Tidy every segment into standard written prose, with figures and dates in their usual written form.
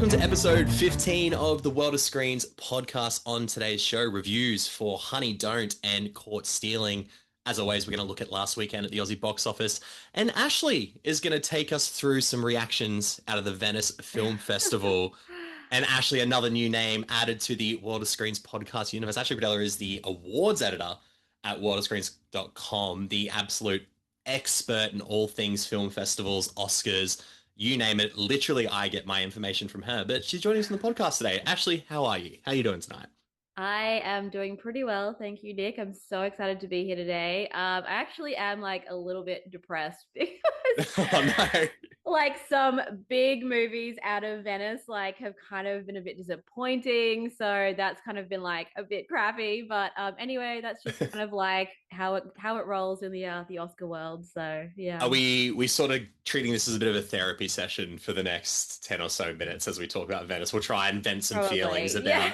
Welcome to episode 15 of the World of Screens podcast. On today's show, reviews for Honey Don't and Caught Stealing. As always, we're going to look at last weekend at the Aussie box office. And Ashlee is going to take us through some reactions out of the Venice Film Festival. And Ashlee, another new name added to the World of Screens podcast universe. Ashlee Pradella is the awards editor at worldofscreens.com, the absolute expert in all things film festivals, Oscars, you name it. Literally, I get my information from her, but she's joining us on the podcast today. Ashlee, how are you? How are you doing tonight? I am doing pretty well. Thank you, Nick. I'm so excited to be here today. I actually am like a little bit depressed because Oh, no. like some big movies out of Venice like have kind of been a bit disappointing. So that's kind of been like a bit crappy. But anyway, that's just kind of like how it rolls in the Oscar world. So yeah. Are we sort of treating this as a bit of a therapy session for the next 10 or so minutes as we talk about Venice? We'll try and vent some Probably. feelings Yeah.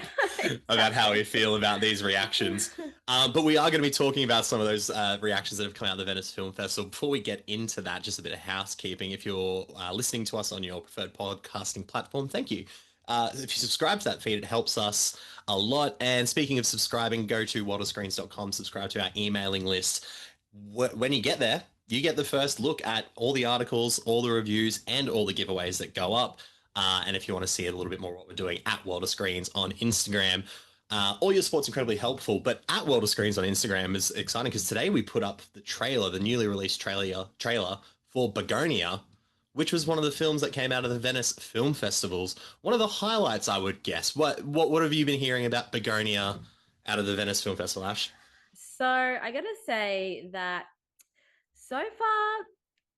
about how we feel about these reactions. But we are going to be talking about some of those reactions that have come out of the Venice Film Festival. Before we get into that, just a bit of housekeeping. If you're listening to us on your preferred podcasting platform, thank you. If you subscribe to that feed, it helps us a lot. And speaking of subscribing, go to worldofscreens.com, subscribe to our emailing list. When you get there, you get the first look at all the articles, all the reviews, and all the giveaways that go up. And if you want to see a little bit more what we're doing, at World of Screens on Instagram. All your support's incredibly helpful, but at World of Screens on Instagram is exciting because today we put up the trailer, the newly released trailer for Begonia, which was one of the films that came out of the Venice Film Festivals. One of the highlights, I would guess. What have you been hearing about Begonia out of the Venice Film Festival, Ash? So I gotta say that so far,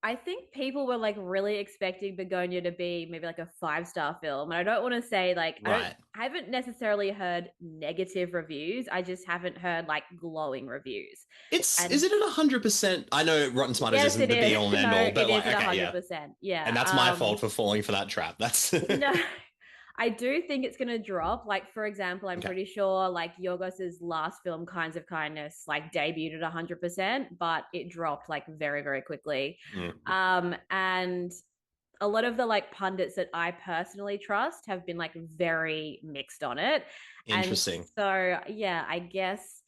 I think people were like really expecting Begonia to be maybe like a 5-star film. And I don't want to say like Right. I haven't necessarily heard negative reviews. I just haven't heard like glowing reviews. Is And it at 100%? I know Rotten Tomatoes yes, isn't it the is. be all and end No, all, but it is like, at okay, yeah. 100%. Yeah. And that's my fault for falling for that trap. That's No, I do think it's going to drop. Like, for example, I'm okay. pretty sure like Yorgos's last film, Kinds of Kindness, like debuted at 100%, but it dropped like very, very quickly. Mm. And a lot of the like pundits that I personally trust have been like very mixed on it. And Interesting. so, yeah, I guess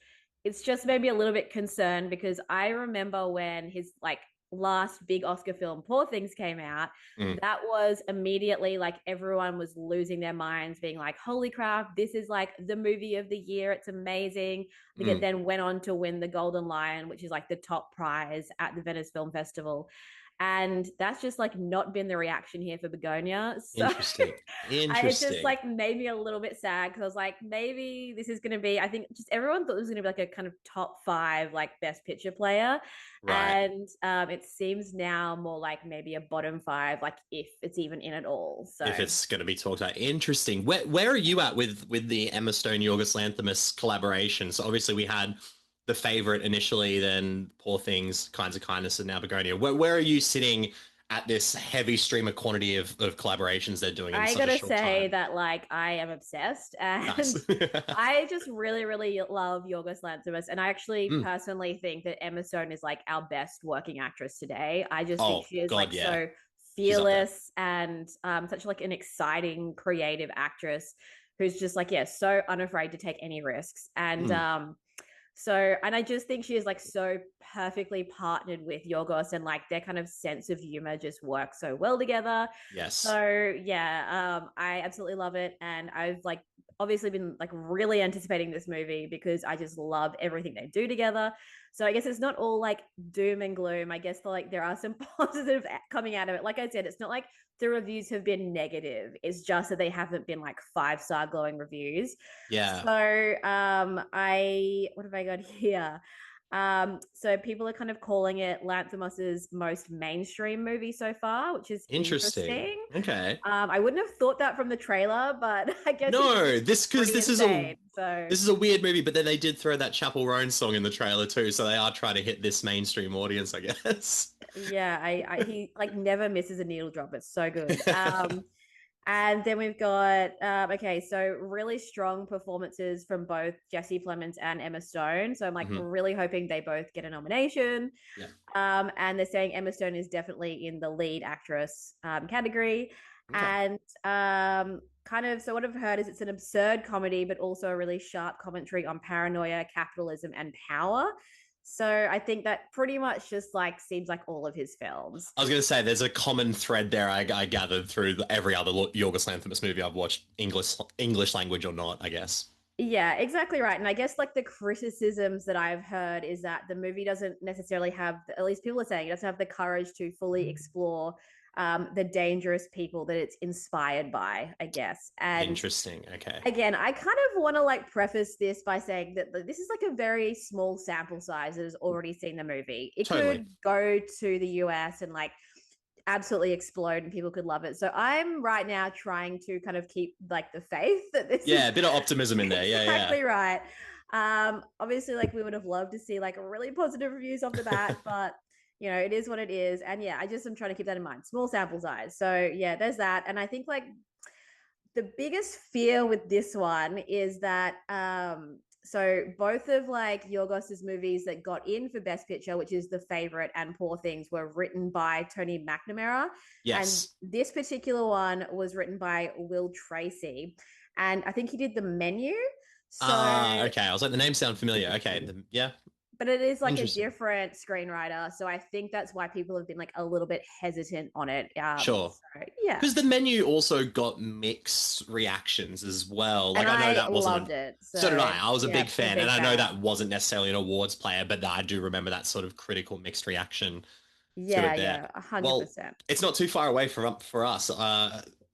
it's just maybe a little bit concerned because I remember when his like last big Oscar film, Poor Things, came out, Mm. that was immediately like everyone was losing their minds, being like, holy crap, this is like the movie of the year. It's amazing. I think it Mm. then went on to win the Golden Lion, which is like the top prize at the Venice Film Festival. And that's just like not been the reaction here for Begonia. So Interesting. it just Interesting. like made me a little bit sad because I was like, maybe this is going to be, I think just everyone thought it was going to be like a kind of top 5 like best picture player. Right. And it seems now more like maybe a bottom 5, like if it's even in at all. So If it's going to be talked about, interesting. Where are you at with the Emma Stone Yorgos Lanthimos collaboration? So obviously we had The Favorite initially, then Poor Things, Kinds of Kindness, and now Begonia. Where are you sitting at this heavy stream of quantity of collaborations they're doing in I such a gotta short say time? that like I am obsessed Nice. and I just really, really love Yorgos Lanthimos. And I actually Mm. personally think that Emma Stone is like our best working actress today. I just think Oh she is God, like yeah, so she's up there. fearless and such like an exciting, creative actress who's just like, yeah, so unafraid to take any risks. And Mm. so, and I just think she is like so perfectly partnered with Yorgos and like their kind of sense of humor just works so well together. Yes. So yeah, I absolutely love it. And I've like obviously been like really anticipating this movie because I just love everything they do together. So I guess it's not all like doom and gloom. I guess like there are some positives coming out of it. Like I said, it's not like the reviews have been negative. It's just that they haven't been like 5-star glowing reviews. Yeah. So I what have I got here? So people are kind of calling it Lanthimos's most mainstream movie so far, which is Interesting. interesting. Okay. I wouldn't have thought that from the trailer, but I guess it's No, just this because pretty insane. So this is a weird movie, but then they did throw that Chapel Roan song in the trailer too, so they are trying to hit this mainstream audience, I guess. yeah, I he like never misses a needle drop. It's so good. And then we've got okay, so really strong performances from both Jesse Plemons and Emma Stone. So I'm like Mhm. really hoping they both get a nomination. Yeah. And they're saying Emma Stone is definitely in the lead actress category. Okay. And kind of, so what I've heard is it's an absurd comedy, but also a really sharp commentary on paranoia, capitalism, and power. So I think that pretty much just like seems like all of his films. I was going to say there's a common thread there. I gathered through every other Yorgos Lanthimos movie I've watched, English language or not, I guess. Yeah, exactly right. And I guess like the criticisms that I've heard is that the movie doesn't necessarily have, at least people are saying, it doesn't have the courage to fully explore the dangerous people that it's inspired by, I guess. And Interesting. Okay. again, I kind of want to like preface this by saying that this is like a very small sample size that has already seen the movie. It Totally. could go to the US and like absolutely explode and people could love it. So I'm right now trying to kind of keep like the faith that this Yeah, is a bit of optimism in there. Yeah, exactly right. Obviously, like we would have loved to see like really positive reviews off the bat, but you know, it is what it is. And yeah, I just am trying to keep that in mind. Small sample size. So yeah, there's that. And I think like the biggest fear with this one is that so both of like Yorgos's movies that got in for Best Picture, which is The Favorite and Poor Things, were written by Tony McNamara, and yes. this particular one was written by Will Tracy, and I think he did The Menu. So Okay. I was like, the names sound familiar. Okay. Yeah. but it is like a Interesting. different screenwriter, so I think that's why people have been like a little bit hesitant on it. Sure. So yeah, Because the menu also got mixed reactions as well. and Like I know I that wasn't loved it. so did So I. I was a yeah, big I'm a fan, and big I know fan. that wasn't necessarily an awards player, but I do remember that sort of critical mixed reaction to Yeah, it there. yeah, 100%. Well, it's not too far away for us.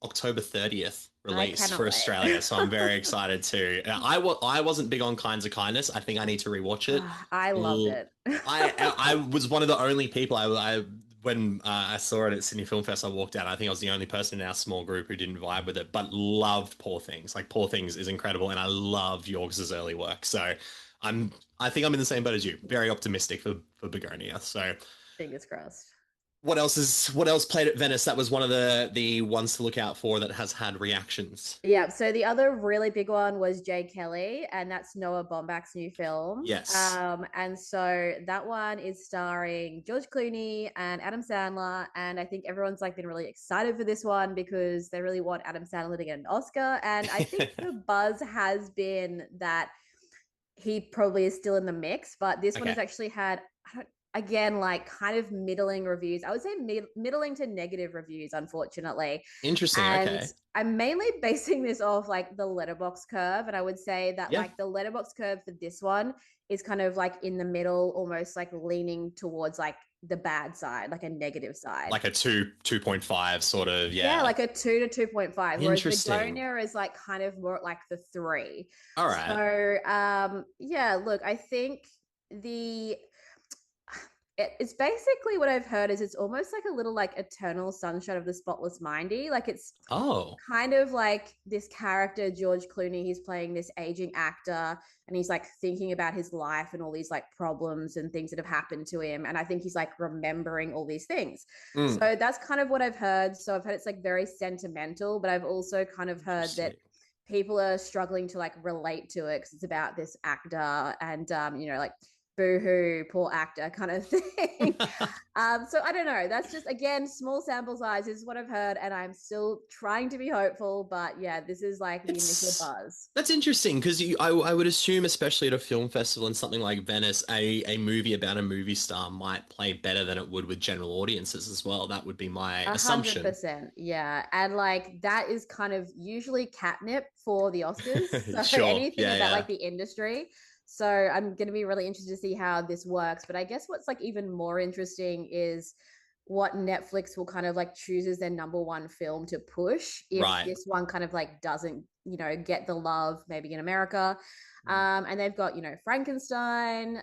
October 30th I release cannot for wait. Australia, so I'm very excited too. I wasn't big on Kinds of Kindness. I think I need to rewatch it. I loved L- it. I was one of the only people I when I saw it at Sydney Film Fest, I walked out. I think I was the only person in our small group who didn't vibe with it, but loved Poor Things. Like Poor Things is incredible, and I love Yorks's early work. So I think I'm in the same boat as you. Very optimistic for Begonia. So Fingers crossed. what else played at Venice? That was one of the ones to look out for that has had reactions. Yeah, so the other really big one was Jay Kelly, and that's Noah Baumbach's new film. Yes. And so that one is starring George Clooney and Adam Sandler, and I think everyone's like been really excited for this one because they really want Adam Sandler to get an Oscar. And I think the buzz has been that he probably is still in the mix, but this one has Okay. actually had again like kind of middling reviews. I would say middling to negative reviews, unfortunately. Interesting. And Okay. I'm mainly basing this off like the letterbox curve, and I would say that Yeah. like the letterbox curve for this one is kind of like in the middle, almost like leaning towards like the bad side, like a negative side. Like a 2.5 sort of, Yeah, yeah. like a 2 to 2.5, whereas Interesting. Begonia is like kind of more like the 3. All right. So yeah, look, I think the it's basically what I've heard is it's almost like a little like eternal sunshine of the spotless mindy. Like it's Oh, kind of like this character, George Clooney, he's playing this aging actor and he's like thinking about his life and all these like problems and things that have happened to him. And I think he's like remembering all these things. mm, So that's kind of what I've heard. So I've heard it's like very sentimental, but I've also kind of heard that interesting. people are struggling to like relate to it because it's about this actor and you know, like boohoo, poor actor kind of thing. So I don't know. That's just again small sample size is what I've heard, and I'm still trying to be hopeful. But yeah, this is like the initial It's buzz. that's interesting because I would assume, especially at a film festival in something like Venice, a movie about a movie star might play better than it would with general audiences as well. That would be my A hundred assumption. percent, yeah, and like that is kind of usually catnip for the Oscars. So Sure. anything Yeah, about yeah. like the industry. So I'm going to be really interested to see how this works. But I guess what's like even more interesting is what Netflix will kind of like choose as their number one film to push if Right. this one kind of like doesn't, you know, get the love maybe in America. Mm. And they've got, you know, Frankenstein.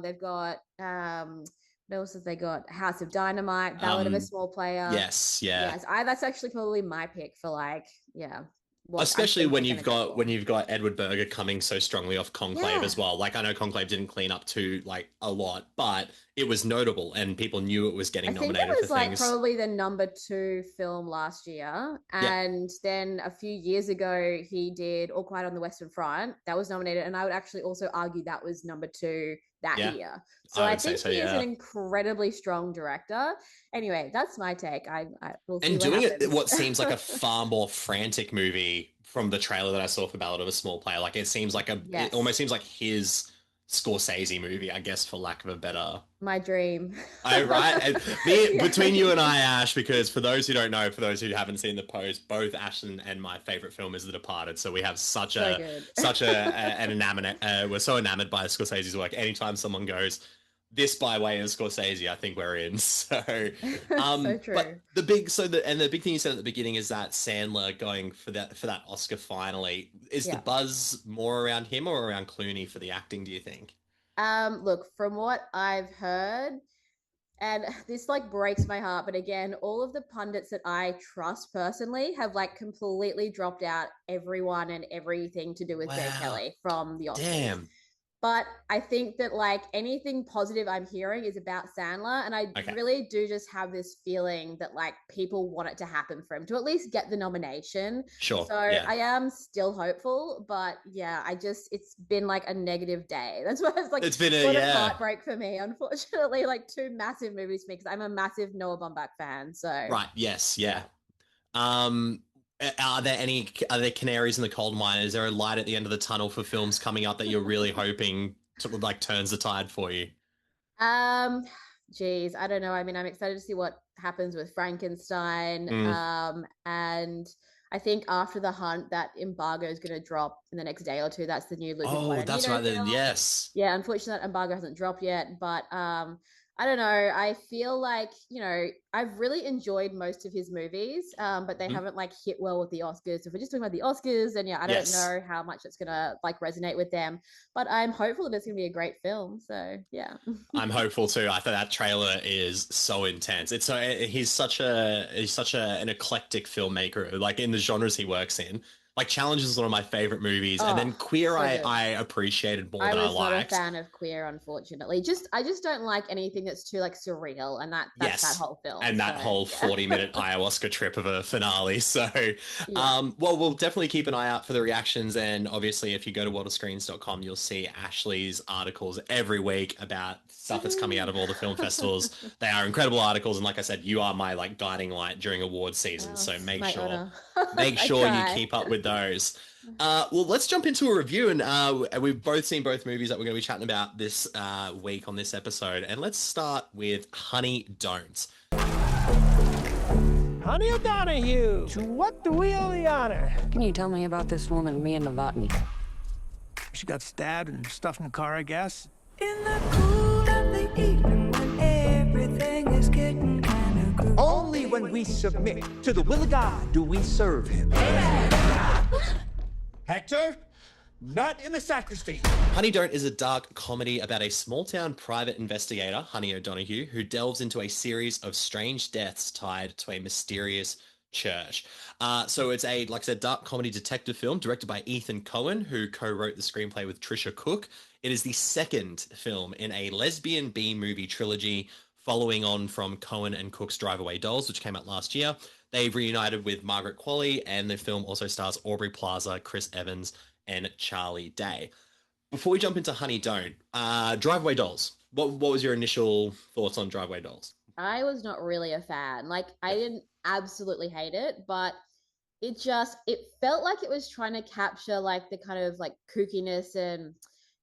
They've got what else have they got? House of Dynamite, Ballad of a Um, Small Player. yes, yeah. Yes, I that's actually probably my pick for like, yeah, what I Especially think they're gonna go when for. you've got Edward Berger coming so strongly off Conclave as Yeah. well. Like I know Conclave didn't clean up too like a lot, but it was notable and people knew it was I getting think it nominated for was like things. probably the number two film last year. Yeah, And then a few years ago, he did All Quiet on the Western Front. That was nominated. And I would actually also argue that was number two that yeah, year. So I I would say think so. he is an Yeah. incredibly strong director. Anyway, that's my take. I will see And what doing it happens. what seems like a far more frantic movie from the trailer that I saw for Ballad of a Small Player. Like it Yes, almost seems like his Scorsese movie, I guess, for lack of a better. my dream. I right and me Yeah, between you and I, Ash, because for those who don't know, for those who haven't seen the post, both Ash and my favorite film is The Departed. So we have so good. an enamored we're so enamored by Scorsese's work. Anytime someone goes this by way of Scorsese, I think we're in. So So but true. the big thing you said at the beginning is that Sandler going for that Oscar finally. Is the Yeah. buzz more around him or around Clooney for the acting, do you think? Look, from what I've heard, and this like breaks my heart, but again, all of the pundits that I trust personally have like completely dropped out everyone and everything to do with Jay Wow. Kelly from the Oscars. Damn. But I think that like anything positive I'm hearing is about Sandler. And I Okay. really do just have this feeling that like people want it to happen for him to at least get the nomination. Sure. So Yeah. I am still hopeful. But yeah, it's been like a negative day. That's why it's like It's been a a lot of yeah. heartbreak for me, unfortunately. Like two massive movies for me because I'm a massive Noah Baumbach fan. So Right. Yes. yeah. Yeah. Um are there canaries in the coal mine? Is there a light at the end of the tunnel for films coming up that you're really hoping to like turns the tide for you? Um, Geez, I don't know. I mean, I'm excited to see what happens with Frankenstein. Mm. And I think after The Hunt, that embargo is going to drop in the next day or two. That's the new Luca Oh, that's right Guadagnino then. film. Yes. Yeah, unfortunately, that embargo hasn't dropped yet. But I don't know. I feel like, I've really enjoyed most of his movies, but they Mhm. haven't like hit well with the Oscars. If we're just talking about the Oscars, then yeah, I don't Yes. know how much it's gonna like resonate with them. But I'm hopeful that it's gonna be a great film. So yeah. I'm hopeful too. I thought that trailer is so intense. It's so he's such an eclectic filmmaker, like in the genres he works in. Like Challenge is one of my favorite movies, and then Oh, Queer so good. I appreciated more I than I was not a liked. fan of Queer, unfortunately. I just don't like anything that's too like surreal, and that's that Yes. whole film. And that So whole yeah. 40-minute ayahuasca trip of a finale. So, Yeah. well, we'll definitely keep an eye out for the reactions. And obviously, if you go to waterscreens.com, you'll see Ashlee's articles every week about stuff that's coming out of all the film festivals. They are incredible articles. And like I said, you are my like guiding light during award season. Oh, So it's my honor. make I sure you try. keep up with those. Well, let's jump into a review, and we've both seen both movies that we're going to be chatting about this week on this episode. And let's start with Honey Don't. Honey O'Donoghue, to what do we owe the honor? Can you tell me about this woman, Mia Novotny? She got stabbed and stuffed in the car, I guess. In the cool of the evening when everything is getting kind of cool. Only when we submit to the will of God do we serve him. Hector, not in the sacristy. Honey Don't is a dark comedy about a small town private investigator, Honey O'Donoghue, who delves into a series of strange deaths tied to a mysterious church. So it's a, like I said, dark comedy detective film directed by Ethan Cohen, who co-wrote the screenplay with Trisha Cook. It is the second film in a lesbian B-movie trilogy following on from Cohen and Cook's Drive Away Dolls, which came out last year. They've reunited with Margaret Qualley, and the film also stars Aubrey Plaza, Chris Evans, and Charlie Day. Before we jump into Honey Don't, Drive Away Dolls. What was your initial thoughts on Drive Away Dolls? I was not really a fan. Like I Yeah. didn't absolutely hate it, but it felt like it was trying to capture like the kind of like kookiness and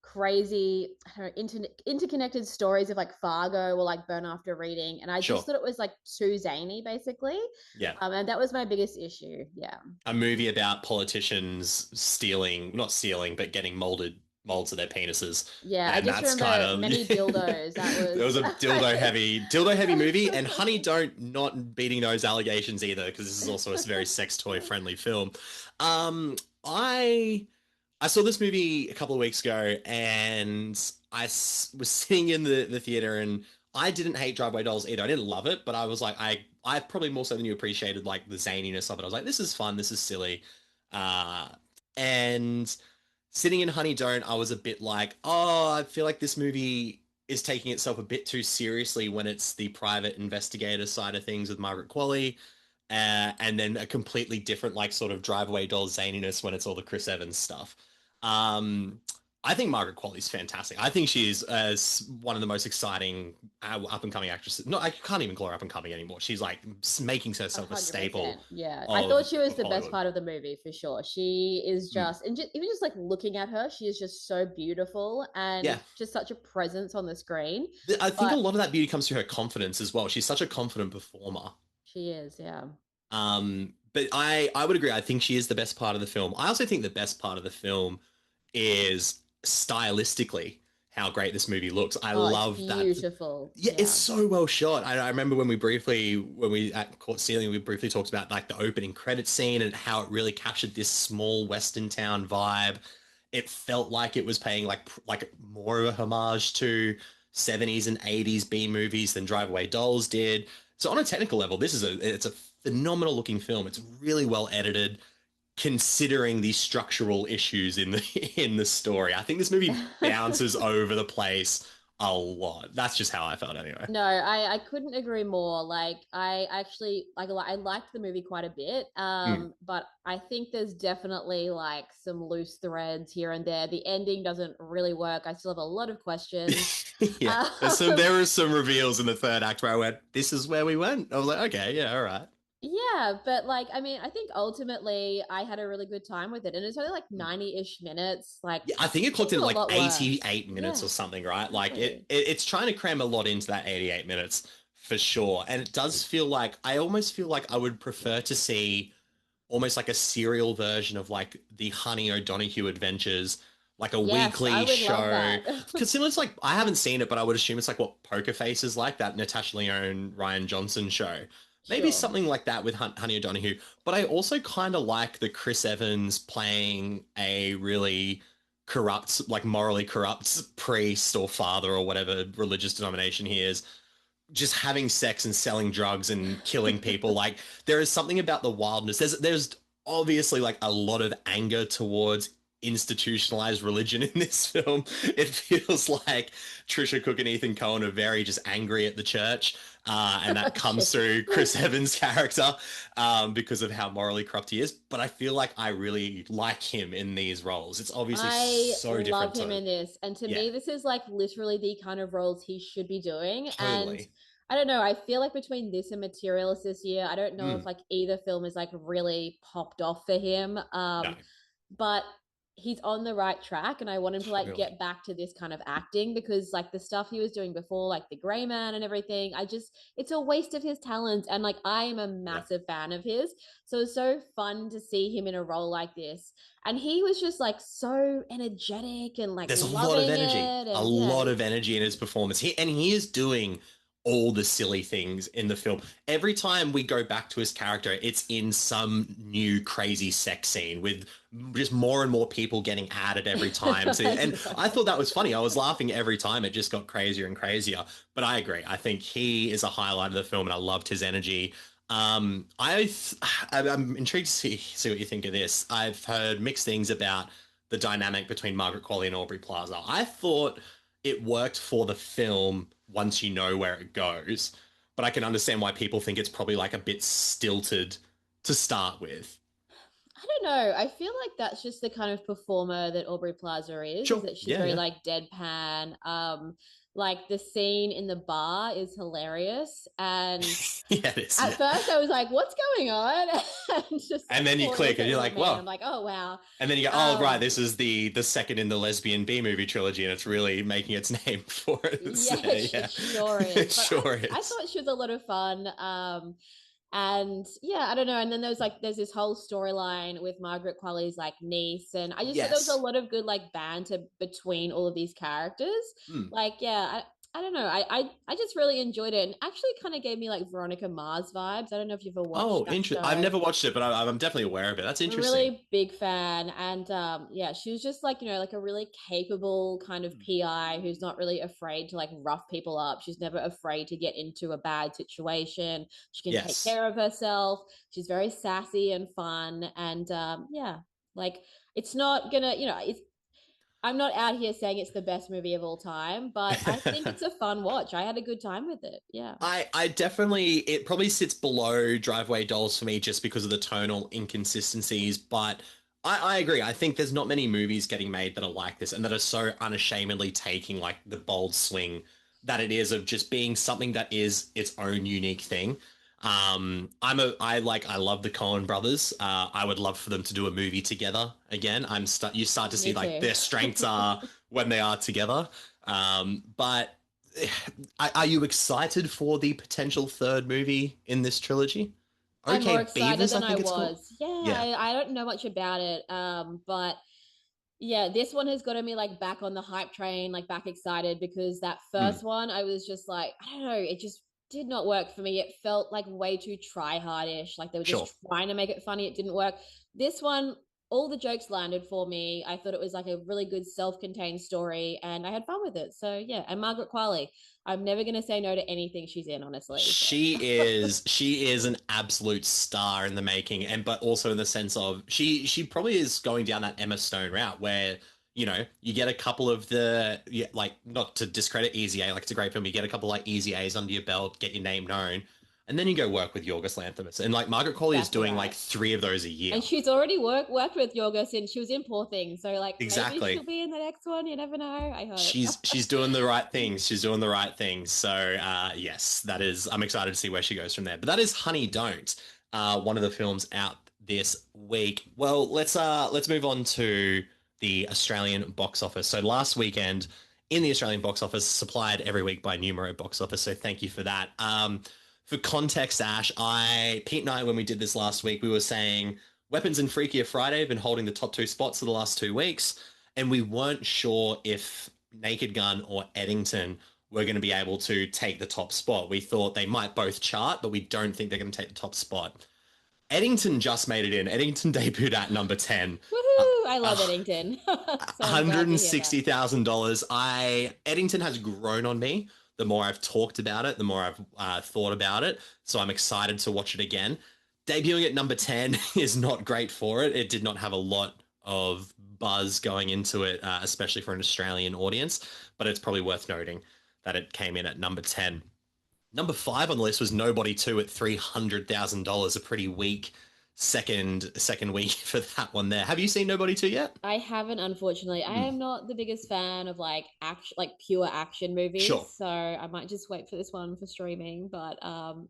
crazy, I don't know, interconnected stories of like Fargo or like Burn After Reading, and I Sure. just thought it was like too zany, basically. Yeah. And that was my biggest issue. Yeah. A movie about politicians stealing, not stealing, but getting molds of their penises. Yeah, I And just that's remember kind of many dildos. That it was a was dildo heavy movie. And Honey Don't not beating those allegations either, because this is also a very sex toy friendly film. I saw this movie a couple of weeks ago, and was sitting in the theater, and I didn't hate Driveway Dolls either. I didn't love it, but I was like, I probably more so than you appreciated like the zaniness of it. I was like, this is fun, this is silly. And sitting in Honey Don't, I was a bit like, oh, I feel like this movie is taking itself a bit too seriously when it's the private investigator side of things with Margaret Qualley, and then a completely different, like, sort of Drive Away Dolls zaniness when it's all the Chris Evans stuff. Um, I think Margaret Qualley's fantastic. I think she is one of the most exciting up and coming actresses. No, I can't even call her up and coming anymore. She's like making herself a staple. Yeah, I thought she was the best Hollywood. part of the movie for sure. She is just, and even just like looking at her, she is just so beautiful and Yeah. just such a presence on the screen. I think a lot of that beauty comes through her confidence as well. She's such a confident performer. She is, yeah. But I would agree. I think she is the best part of the film. I also think the best part of the film is stylistically how great this movie looks. I love that. Beautiful. Yeah, it's so well shot. I remember when we at Court Ceiling, we briefly talked about like the opening credit scene and how it really captured this small Western town vibe. It felt like it was paying like more of a homage to 70s and 80s B movies than Drive Away Dolls did. So on a technical level, it's a phenomenal looking film. It's really well edited, considering the structural issues in the story. I think this movie bounces over the place a lot. That's just how I felt anyway. No, I couldn't agree more. Like I actually I liked the movie quite a bit. But I think there's definitely like some loose threads here and there. The ending doesn't really work. I still have a lot of questions. Yeah. There were some reveals in the third act where I went, this is where we went. I was like, okay, yeah, all right. Yeah, but like, I mean, I think ultimately I had a really good time with it, and it's only like 90-ish minutes. Like, yeah, I think it clocked in like 88 minutes or something, right? Like it's trying to cram a lot into that 88 minutes for sure. And it does feel like, I almost feel like I would prefer to see almost like a serial version of like the Honey O'Donoghue adventures, like a weekly show. Because similar to like, I haven't seen it, but I would assume it's like what Poker Face is like, that Natasha Lyonne, Ryan Johnson show. Maybe something like that with Honey O'Donoghue. But I also kind of like the Chris Evans playing a really corrupt, like morally corrupt priest or father or whatever religious denomination he is, just having sex and selling drugs and killing people. Like, there is something about the wildness. There's obviously like a lot of anger towards institutionalized religion in this film. It feels like Trisha Cook and Ethan Coen are very just angry at the church. And that comes through Chris Evans' character because of how morally corrupt he is. But I feel like I really like him in these roles. It's obviously so different. I love him in this. And to me, this is like literally the kind of roles he should be doing. Totally. And I don't know, I feel like between this and Materialist this year, I don't know if like either film is like really popped off for him. No. But he's on the right track, and I want him to like get back to this kind of acting, because like the stuff he was doing before, like The Gray Man and everything, it's a waste of his talent. And like, I am a massive fan of his. So it's so fun to see him in a role like this. And he was just like so energetic and like, there's a lot of energy, lot of energy in his performance. He is doing all the silly things in the film. Every time we go back to his character, it's in some new crazy sex scene with just more and more people getting added every time. So, and I thought that was funny. I was laughing every time. It just got crazier and crazier. But I agree. I think he is a highlight of the film, and I loved his energy. I'm intrigued to see what you think of this. I've heard mixed things about the dynamic between Margaret Qualley and Aubrey Plaza. I thought it worked for the film once you know where it goes, but I can understand why people think it's probably like a bit stilted to start with. I don't know. I feel like that's just the kind of performer that Aubrey Plaza is. Sure. That she's very like deadpan. Like the scene in the bar is hilarious, and at first I was like, "What's going on?" and then you click, and you're like, "Wow!" I'm like, "Oh wow!" And then you go, "Oh right, this is the second in the lesbian B movie trilogy, and it's really making its name for it." Yeah, sure is. It sure is. I thought she was a lot of fun. And yeah, I don't know. And then there's this whole storyline with Margaret Qualley's like niece, and I just thought there was a lot of good like banter between all of these characters. Like, yeah, I don't know. I just really enjoyed it, and actually kind of gave me like Veronica Mars vibes. I don't know if you've ever watched. Oh, interesting. I've never watched it, but I'm definitely aware of it. That's interesting. I'm a really big fan, and yeah, she was just like, you know, like a really capable kind of PI who's not really afraid to like rough people up. She's never afraid to get into a bad situation. She can take care of herself. She's very sassy and fun, and yeah, like it's not gonna, you know, it's. I'm not out here saying it's the best movie of all time, but I think it's a fun watch. I had a good time with it. Yeah. I definitely, it probably sits below Driveway Dolls for me just because of the tonal inconsistencies, but I agree. I think there's not many movies getting made that are like this and that are so unashamedly taking like the bold swing that it is of just being something that is its own unique thing. I love the Coen brothers. I would love for them to do a movie together again. You start to see Me like too. their strengths are when they are together. But are you excited for the potential third movie in this trilogy? I'm Okay, more excited Beavers, than I I think it's called. was. Yeah, Yeah. I don't know much about it. But yeah, this one has gotten me like back on the hype train, like back excited because that Hmm. first one, I was just like, I don't know, it just did not work for me. It felt like way too try hardish. Like they were Sure. just trying to make it funny. It didn't work. This one, all the jokes landed for me. I thought it was like a really good self-contained story and I had fun with it. So yeah, and Margaret Qualley, I'm never gonna say no to anything she's in, honestly. So. She is an absolute star in the making, and but also in the sense of she probably is going down that Emma Stone route where you get a couple of like, not to discredit Easy A, like it's a great film, you get a couple like Easy A's under your belt, get your name known, and then you go work with Yorgos Lanthimos, and like Margaret Qualley is Exactly doing right. like 3 of those a year. And she's already worked with Yorgos and she was in Poor Things. So like maybe Exactly. she'll be in the next one. You never know. I hope. She's doing the right things. She's doing the right things. So yes, that is. I'm excited to see where she goes from there. But that is Honey Don't, one of the films out this week. Well, let's move on to the Australian box office. So last weekend in the Australian box office, supplied every week by Numero Box Office. So thank you for that. For context, Ash, Pete and I, when we did this last week, we were saying Weapons and Freakier Friday have been holding the top 2 spots for the last 2 weeks, and we weren't sure if Naked Gun or Eddington were going to be able to take the top spot. We thought they might both chart, but we don't think they're going to take the top spot. Eddington just made it in. Eddington debuted at number 10. Woohoo! I love Eddington. So I'm glad to hear that. $160,000. Eddington has grown on me. The more I've talked about it, the more I've thought about it. So I'm excited to watch it again. Debuting at number 10 is not great for it. It did not have a lot of buzz going into it, especially for an Australian audience, but it's probably worth noting that it came in at number 10. Number 5 on the list was Nobody 2 at $300,000, a pretty weak second week for that one there. Have you seen Nobody 2 yet? I haven't, unfortunately. I am not the biggest fan of like pure action movies. Sure. So I might just wait for this one for streaming. But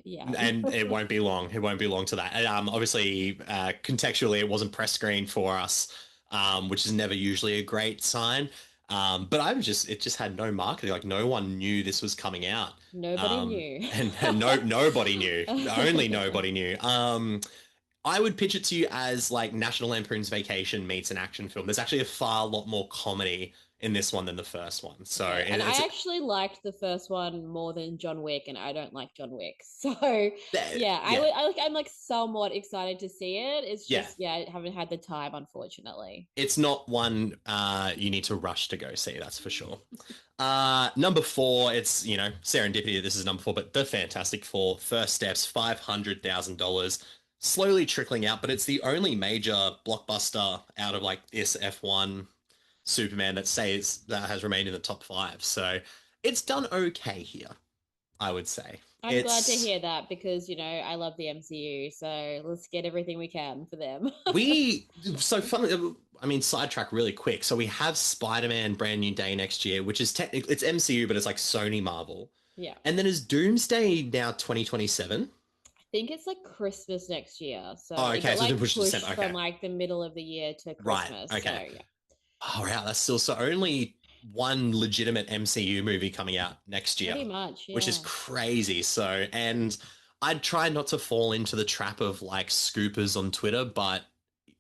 yeah. And it won't be long. It won't be long to that. Obviously, contextually, it wasn't press screen for us, which is never usually a great sign. But it just had no marketing. Like no one knew this was coming out. Nobody knew. and nobody knew. Only nobody knew. I would pitch it to you as like National Lampoon's Vacation meets an action film. There's actually a far lot more comedy in this one than the first one. So, and I actually liked the first one more than John Wick, and I don't like John Wick. So yeah, I'm like somewhat excited to see it. It's just I haven't had the time, unfortunately. It's not one you need to rush to go see, that's for sure. Number 4, it's serendipity. This is number 4, but The Fantastic Four: First Steps, $500,000. Slowly trickling out, but it's the only major blockbuster out of like this F1 Superman that has remained in the top 5. So it's done okay here, I would say. I'm glad to hear that because, I love the MCU. So let's get everything we can for them. Sidetrack really quick. So we have Spider-Man Brand New Day next year, which is technically, it's MCU, but it's like Sony Marvel. Yeah. And then is Doomsday now 2027? I think it's like Christmas next year. So okay, so they pushed to December. From like the middle of the year to Christmas. Right. Okay. So, yeah. Oh, wow, that's still so only one legitimate MCU movie coming out next year. Pretty much, yeah. Which is crazy. So, and I'd try not to fall into the trap of like scoopers on Twitter, but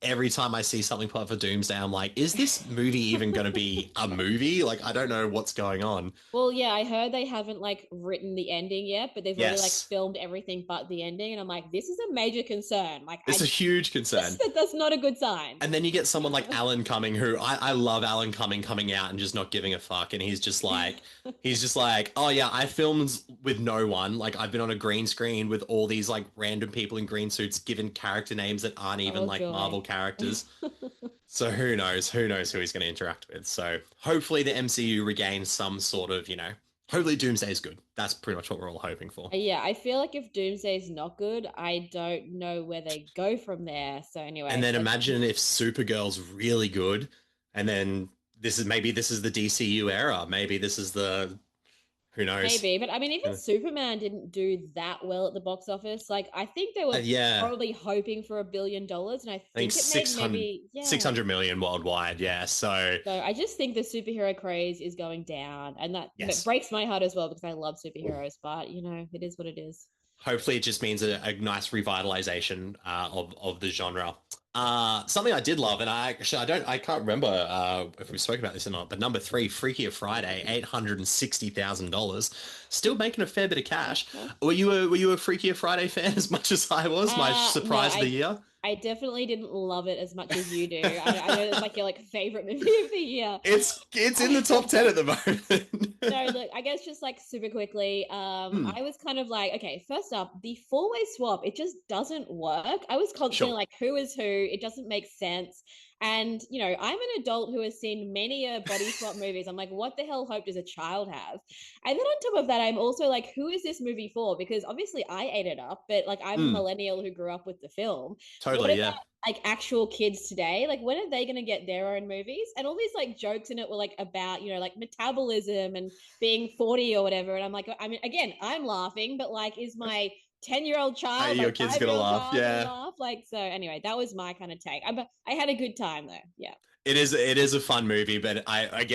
every time I see something pop up for Doomsday, I'm like, is this movie even going to be a movie? Like, I don't know what's going on. Well, yeah, I heard they haven't like written the ending yet, but they've already like filmed everything but the ending. And I'm like, this is a major concern. Like, it's a huge concern. That's not a good sign. And then you get someone like Alan Cumming, who I love Alan Cumming coming out and just not giving a fuck. And he's just like, oh yeah, I filmed with no one. Like I've been on a green screen with all these like random people in green suits given character names that aren't even Marvel characters. So who knows? Who knows who he's going to interact with? So hopefully the MCU regains some sort of, hopefully Doomsday is good. That's pretty much what we're all hoping for. Yeah, I feel like if Doomsday is not good, I don't know where they go from there. So anyway, And then imagine if Supergirl's really good, and then this is the DCU era. Maybe this is who knows? maybe, but I mean, even Superman didn't do that well at the box office. Like, I think they were probably hoping for $1 billion, and I think it made maybe 600 million worldwide. Yeah, so I just think the superhero craze is going down, and that breaks my heart as well because I love superheroes. But it is what it is. Hopefully it just means a nice revitalization of the genre. Something I did love, and I can't remember if we spoke about this or not, but number 3, Freakier Friday, $860,000, still making a fair bit of cash. Were you a Freakier Friday fan as much as I was? My surprise of the year. I definitely didn't love it as much as you do. I know it's like your favorite movie of the year. It's in the top 10 at the moment. No, look, I guess just like super quickly, I was kind of like, okay, first up, the 4-way swap, it just doesn't work. I was constantly like, who is who? It doesn't make sense. And, I'm an adult who has seen many body swap movies. I'm like, what the hell hope does a child have? And then on top of that, I'm also like, who is this movie for? Because obviously I ate it up, but like I'm a millennial who grew up with the film. Totally, yeah. Like actual kids today, like when are they going to get their own movies? And all these like jokes in it were like about, like metabolism and being 40 or whatever. And I'm like, I mean, again, I'm laughing, but like, is my 10-year-old child, your kid's gonna laugh? Yeah. Like, so anyway, that was my kind of take. I had a good time though. Yeah. It is a fun movie, but I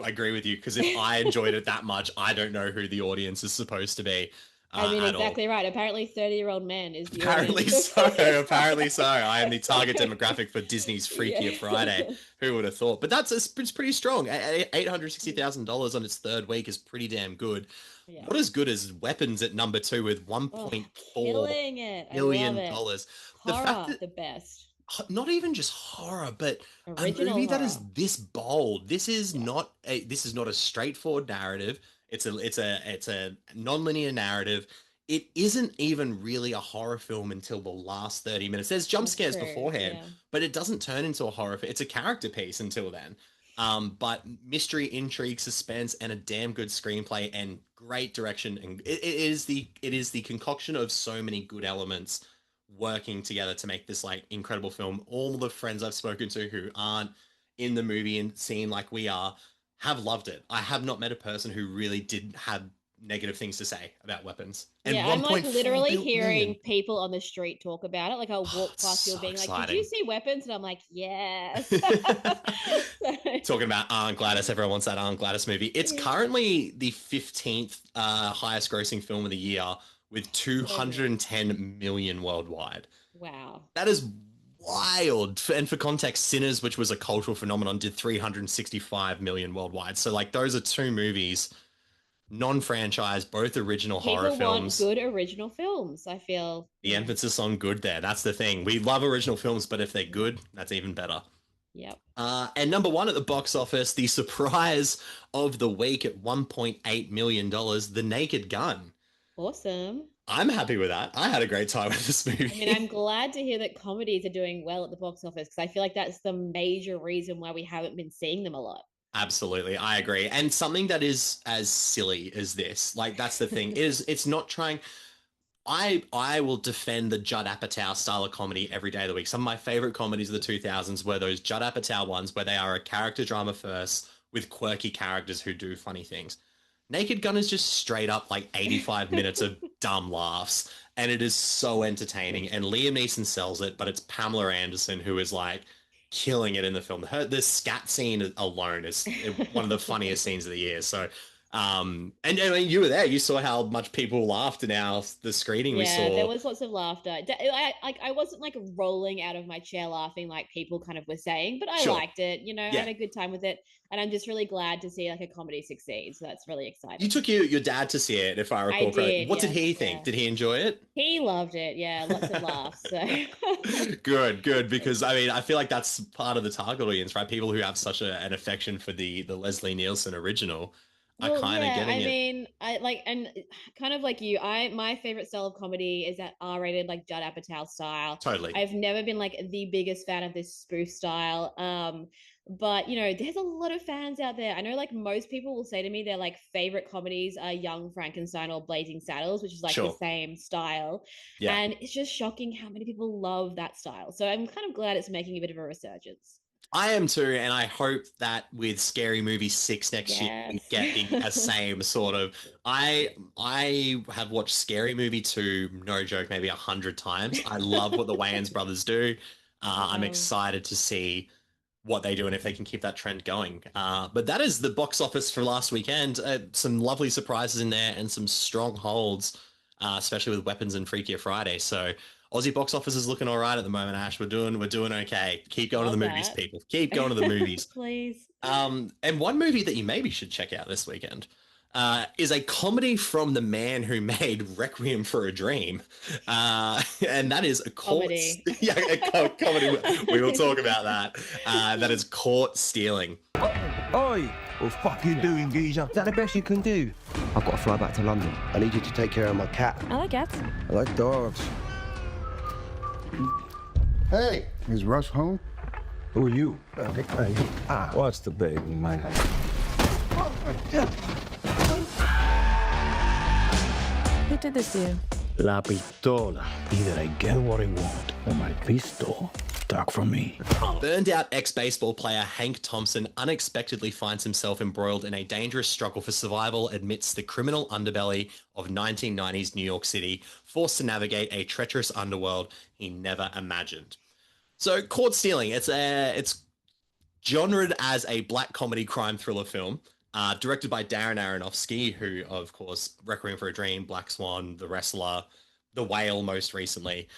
agree with you, because if I enjoyed it that much, I don't know who the audience is supposed to be. I mean, exactly right. Apparently 30-year-old men is the apparently so. I am the target demographic for Disney's Freakier Friday. Who would have thought? But it's pretty strong. $860,000 on its third week is pretty damn good. Yeah. Not as good as Weapons at number 2 with $1.4 million. The best. Not even just horror, but original a movie horror. that is this bold. This is not a straightforward narrative. It's a non-linear narrative. It isn't even really a horror film until the last 30 minutes. There's jump scares beforehand, but it doesn't turn into a horror. It's a character piece until then. But mystery, intrigue, suspense, and a damn good screenplay and great direction. And it is the concoction of so many good elements working together to make this like incredible film. All the friends I've spoken to who aren't in the movie and seen like we are have loved it. I have not met a person who really didn't have negative things to say about Weapons. And I'm like literally hearing people on the street talk about it. Like I'll walk past people being like, "Did you see Weapons?" And I'm like, "Yes." Talking about Aunt Gladys, everyone wants that Aunt Gladys movie. It's currently the 15th highest grossing film of the year with 210 million worldwide. Wow. That is wild. And for context, Sinners, which was a cultural phenomenon, did 365 million worldwide. So like those are two movies, non-franchise, both original horror films. Want good original films, I feel. The emphasis on good there. That's the thing. We love original films, but if they're good, that's even better. Yep. And number 1 at the box office, the surprise of the week at $1.8 million, The Naked Gun. Awesome. I'm happy with that. I had a great time with this movie. I mean, I'm glad to hear that comedies are doing well at the box office because I feel like that's the major reason why we haven't been seeing them a lot. Absolutely. I agree. And something that is as silly as this, like that's the thing, it's not trying. I will defend the Judd Apatow style of comedy every day of the week. Some of my favorite comedies of the 2000s were those Judd Apatow ones where they are a character drama first with quirky characters who do funny things. Naked Gun is just straight up like 85 minutes of dumb laughs, and it is so entertaining. And Liam Neeson sells it, but it's Pamela Anderson who is like killing it in the film. The scat scene alone is one of the funniest scenes of the year. So, and I mean, you were there. You saw how much people laughed in the screening we saw. Yeah, there was lots of laughter. I wasn't like rolling out of my chair laughing like people kind of were saying, but I liked it. I had a good time with it. And I'm just really glad to see like a comedy succeed. So that's really exciting. You took your dad to see it, if I recall correctly. What did he think? Did he enjoy it? He loved it. Yeah, lots of laughs. So. Good. Because I mean, I feel like that's part of the target audience, right? People who have such an affection for the Leslie Nielsen original. are Well, kind of yeah, getting I it. mean, I like, and kind of like you, my favorite style of comedy is that R-rated, like Judd Apatow style. Totally. I've never been like the biggest fan of this spoof style. But you know, there's a lot of fans out there. I know like most people will say to me their like favorite comedies are Young Frankenstein or Blazing Saddles, which is like the Sure. same style. Yeah. And it's just shocking how many people love that style. So I'm kind of glad it's making a bit of a resurgence. I am too, and I hope that with Scary Movie 6 next year, we Yes. get the same sort of. I have watched Scary Movie 2, no joke, maybe 100 times. I love what the Wayans brothers do. I'm Wow. excited to see what they do and if they can keep that trend going. But that is the box office for last weekend. Some lovely surprises in there and some strong holds, especially with Weapons and Freakier Friday. So Aussie box office is looking all right at the moment, Ash. We're doing okay. Keep going to the Love movies, that. people. Keep going to the movies. Please. And one movie that you maybe should check out this weekend is a comedy from the man who made Requiem for a Dream, and that is a Comedy. comedy. We will talk about that. That is Caught Stealing. Oi! What the fuck you doing, geezer? Is that the best you can do? I've got to fly back to London. I need you to take care of my cat. I like cats. I like dogs. Hey, is Russ home? Who are you? What's the baby, man? Who did this to you? La pistola. Either I get what I want, or my pistol stuck from me. Burned out ex-baseball player Hank Thompson unexpectedly finds himself embroiled in a dangerous struggle for survival amidst the criminal underbelly of 1990s New York City, forced to navigate a treacherous underworld he never imagined. So, Caught Stealing, it's genred as a black comedy crime thriller film, directed by Darren Aronofsky, who, of course, Requiem for a Dream, Black Swan, The Wrestler, The Whale most recently.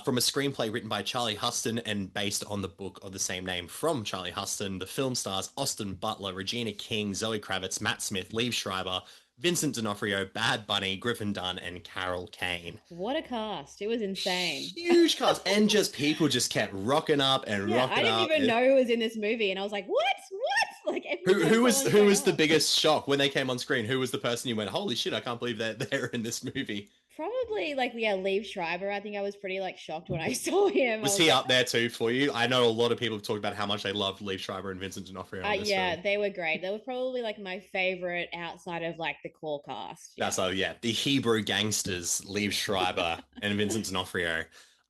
From a screenplay written by Charlie Huston and based on the book of the same name from Charlie Huston, the film stars Austin Butler, Regina King, Zoe Kravitz, Matt Smith, Liev Schreiber, Vincent D'Onofrio, Bad Bunny, Griffin Dunn, and Carol Kane. What a cast. It was insane. Huge cast. And just people just kept rocking up and Yeah, rocking I didn't up. even know who was in this movie, and I was like, "What? What?" Like, Who was everyone the up. biggest shock when they came on screen? Who was the person you went, holy shit, I can't believe that they're in this movie? Probably like Liev Schreiber. I think I was pretty like shocked when I saw him. Was he up there too for you? I know a lot of people have talked about how much they loved Liev Schreiber and Vincent D'Onofrio in this yeah, film. they were great. They were probably like my favorite outside of like the core cast. Yeah. That's the Hebrew gangsters, Liev Schreiber and Vincent D'Onofrio.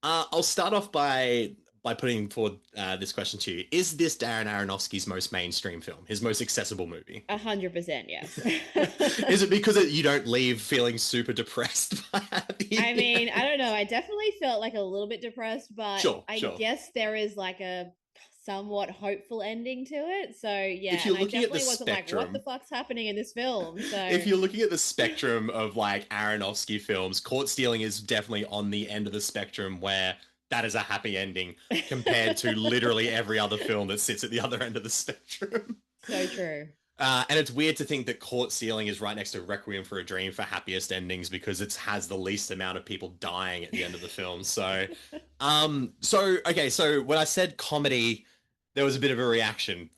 I'll start off by putting forward this question to you. Is this Darren Aronofsky's most mainstream film, his most accessible movie? 100%, yes. Is it because you don't leave feeling super depressed by the I mean, I don't know. I definitely felt like a little bit depressed, but Sure. guess there is like a somewhat hopeful ending to it. So yeah, If you're and looking I at the definitely wasn't like, what the spectrum- fuck's happening in this film? So If you're looking at the spectrum of like Aronofsky films, Caught Stealing is definitely on the end of the spectrum where that is a happy ending compared to literally every other film that sits at the other end of the spectrum. so true. And it's weird to think that Caught Stealing is right next to Requiem for a Dream for happiest endings because it has the least amount of people dying at the end of the film. So, so when I said comedy, there was a bit of a reaction.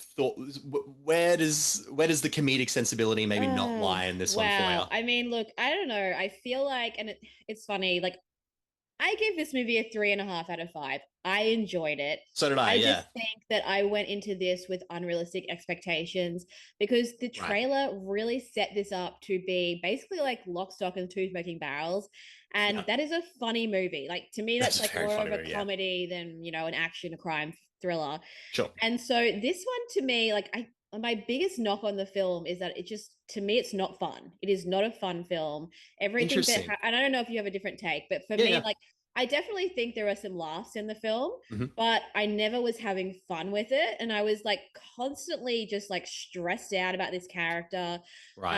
Where does the comedic sensibility maybe not lie in this one for you? I mean, look, I don't know. I feel like, and it's funny, like I gave this movie a 3.5 out of 5. I enjoyed it. So did I, yeah. just think that I went into this with unrealistic expectations because the trailer really set this up to be basically like Lock, Stock, and Two Smoking Barrels. And that is a funny movie. Like, to me, that's like more of a comedy than, you know, an action, a crime thriller. Sure. And so this one, to me, like, my biggest knock on the film is that it just, to me, it's not fun. It is not a fun film. Everything that, and I don't know if you have a different take, but for me, like, I definitely think there are some laughs in the film, but I never was having fun with it. And I was like constantly just like stressed out about this character. Right.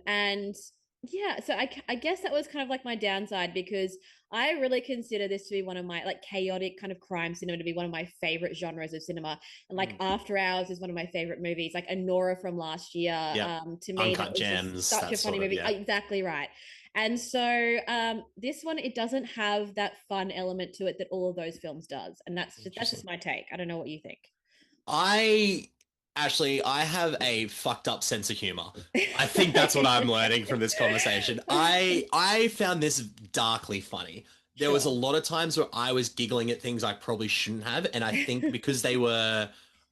And yeah, so I guess that was kind of like my downside because I really consider this to be one of my like chaotic kind of crime cinema to be one of my favorite genres of cinema. And like After Hours is one of my favorite movies, like Anora from last year. To me, Uncut Gems, such a funny movie. Exactly right. And so this one, it doesn't have that fun element to it that all of those films does. And that's just my take. I don't know what you think. Ashley, I have a fucked up sense of humor. I think that's what I'm learning from this conversation. I found this darkly funny. There was a lot of times where I was giggling at things I probably shouldn't have, and I think because they were,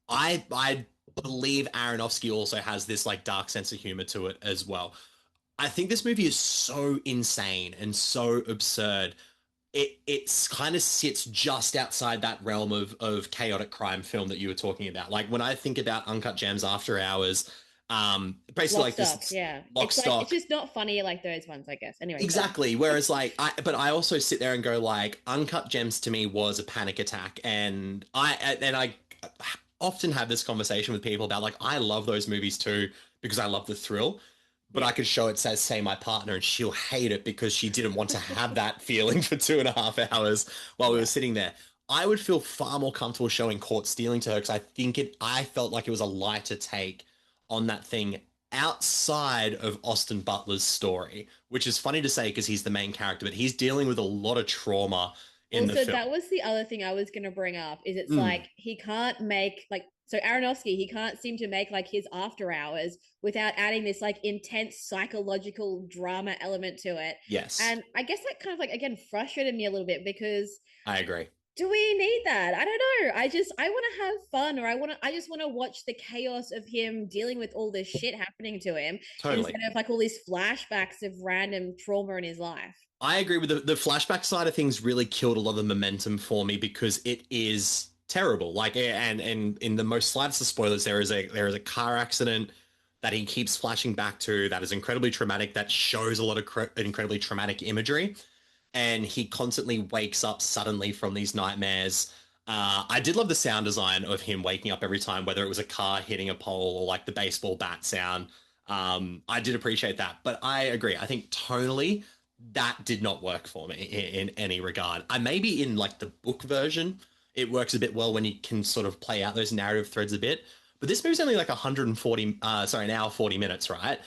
I believe Aronofsky also has this like dark sense of humor to it as well. I think this movie is so insane and so absurd. It's kind of sits just outside that realm of chaotic crime film that you were talking about. Like when I think about Uncut Gems, After Hours, basically Lock, like stock, this yeah. Lock, it's Stock. like, it's just not funny like those ones, I guess. Anyway, Exactly. Whereas like but I also sit there and go like Uncut Gems to me was a panic attack, and I often have this conversation with people about like I love those movies too because I love the thrill. But I could show it says, say, my partner, and she'll hate it because she didn't want to have that feeling for 2.5 hours while we were sitting there. I would feel far more comfortable showing Caught Stealing to her because I felt like it was a lighter take on that thing outside of Austin Butler's story, which is funny to say because he's the main character, but he's dealing with a lot of trauma in the film. That was the other thing I was going to bring up is it's like he can't make like so Aronofsky, he can't seem to make like his After Hours without adding this like intense psychological drama element to it. Yes. And I guess that kind of like again frustrated me a little bit because I agree. do we need that? I don't know. I want to have fun, or I just want to watch the chaos of him dealing with all this shit happening to him Totally. instead of like all these flashbacks of random trauma in his life. I agree with the flashback side of things really killed a lot of the momentum for me because it is terrible. Like, and in the most slightest of spoilers, there is a car accident that he keeps flashing back to that is incredibly traumatic, that shows a lot of incredibly traumatic imagery. And he constantly wakes up suddenly from these nightmares. I did love the sound design of him waking up every time, whether it was a car hitting a pole or like the baseball bat sound. I did appreciate that, but I agree. I think tonally, that did not work for me in any regard. I maybe in like the book version, it works a bit well when you can sort of play out those narrative threads a bit. But this movie's only like an hour 40 minutes, right?